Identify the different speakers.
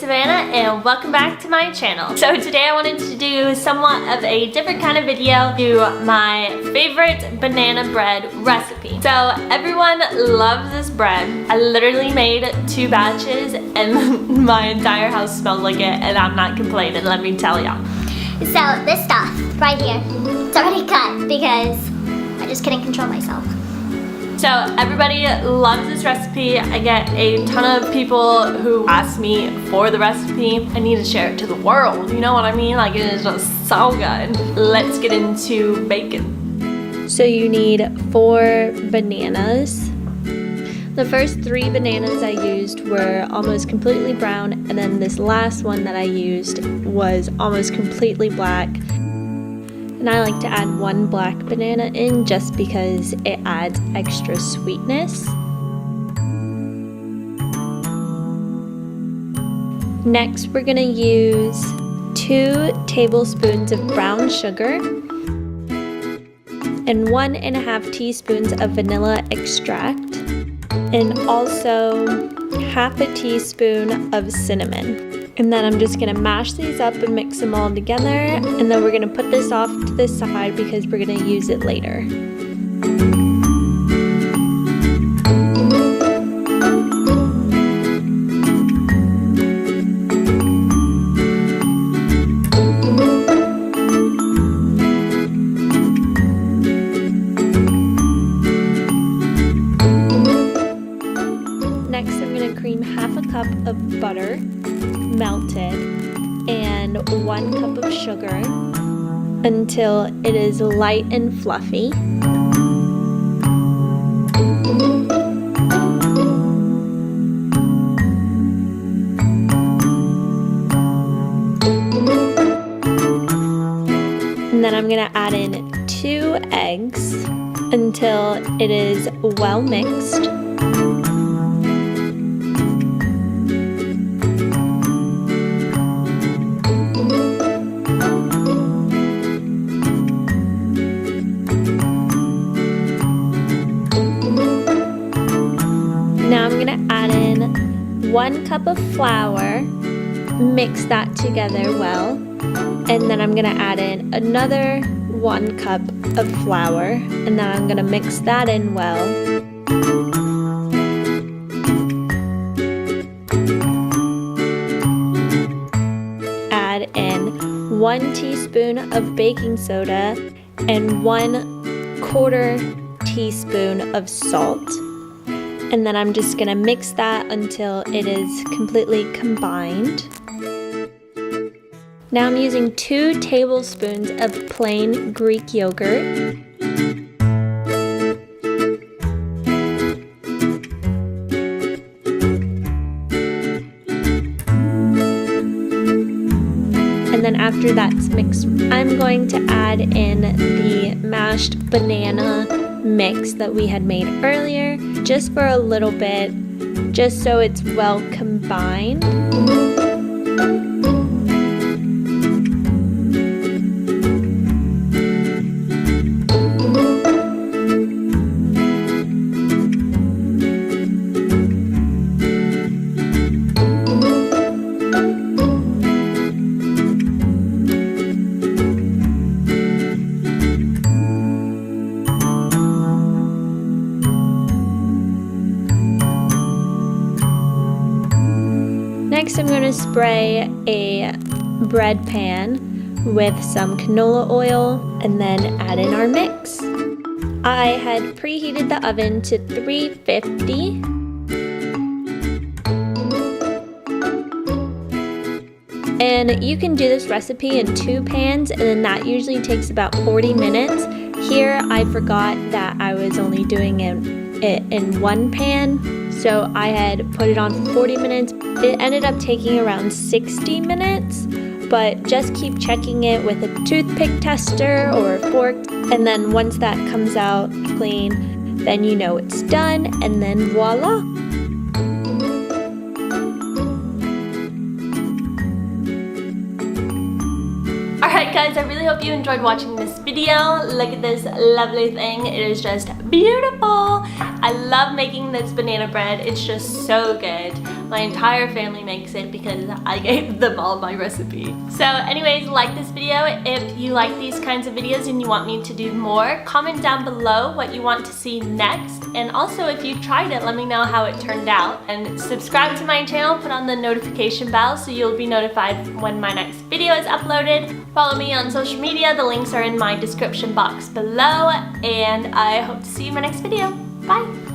Speaker 1: Savannah and welcome back to my channel. So today I wanted to do somewhat of a different kind of video, do my favorite banana bread recipe. So everyone loves this bread. I literally made 2 batches and my entire house smells like it and I'm not complaining, let me tell y'all.
Speaker 2: So this stuff right here, it's already cut because I just couldn't control myself.
Speaker 1: So everybody loves this recipe. I get a ton of people who ask me for the recipe. I need to share it to the world, you know what I mean? Like, it is just so good. Let's get into baking. So you need 4 bananas. The first 3 bananas I used were almost completely brown, and then this last one that I used was almost completely black. And I like to add 1 black banana in just because it adds extra sweetness. Next, we're gonna use 2 tablespoons of brown sugar and 1½ teaspoons of vanilla extract, and also ½ teaspoon of cinnamon. And then I'm just gonna mash these up and mix them all together, and then we're gonna put this off to the side because we're gonna use it later. Next, I'm gonna cream ½ cup of butter melted and 1 cup of sugar until it is light and fluffy. And then I'm gonna add in 2 eggs until it is well mixed. Now I'm gonna add in 1 cup of flour, mix that together well, and then I'm gonna add in another 1 cup of flour, and then I'm gonna mix that in well. Add in 1 teaspoon of baking soda and 1/4 teaspoon of salt. And then I'm just gonna mix that until it is completely combined. Now I'm using 2 tablespoons of plain Greek yogurt. And then after that's mixed, I'm going to add in the mashed banana mix that we had made earlier, just for a little bit, just so it's well combined. Next, I'm going to spray a bread pan with some canola oil and then add in our mix. I had preheated the oven to 350. And you can do this recipe in 2 pans, and then that usually takes about 40 minutes. Here, I forgot that I was only doing it in 1 pan, so I had put it on for 40 minutes. It ended up taking around 60 minutes, but just keep checking it with a toothpick tester or a fork, and then once that comes out clean, then you know it's done, and then voila! Alright guys, I really hope you enjoyed watching this video. Look at this lovely thing. It is just beautiful. I love making this banana bread. It's just so good. My entire family makes it because I gave them all my recipe. So anyways, like this video if you like these kinds of videos and you want me to do more. Comment down below what you want to see next. And also if you tried it, let me know how it turned out. And subscribe to my channel, put on the notification bell so you'll be notified when my next video is uploaded. Follow me on social media. The links are in my description box below. And I hope to see you in my next video. Bye!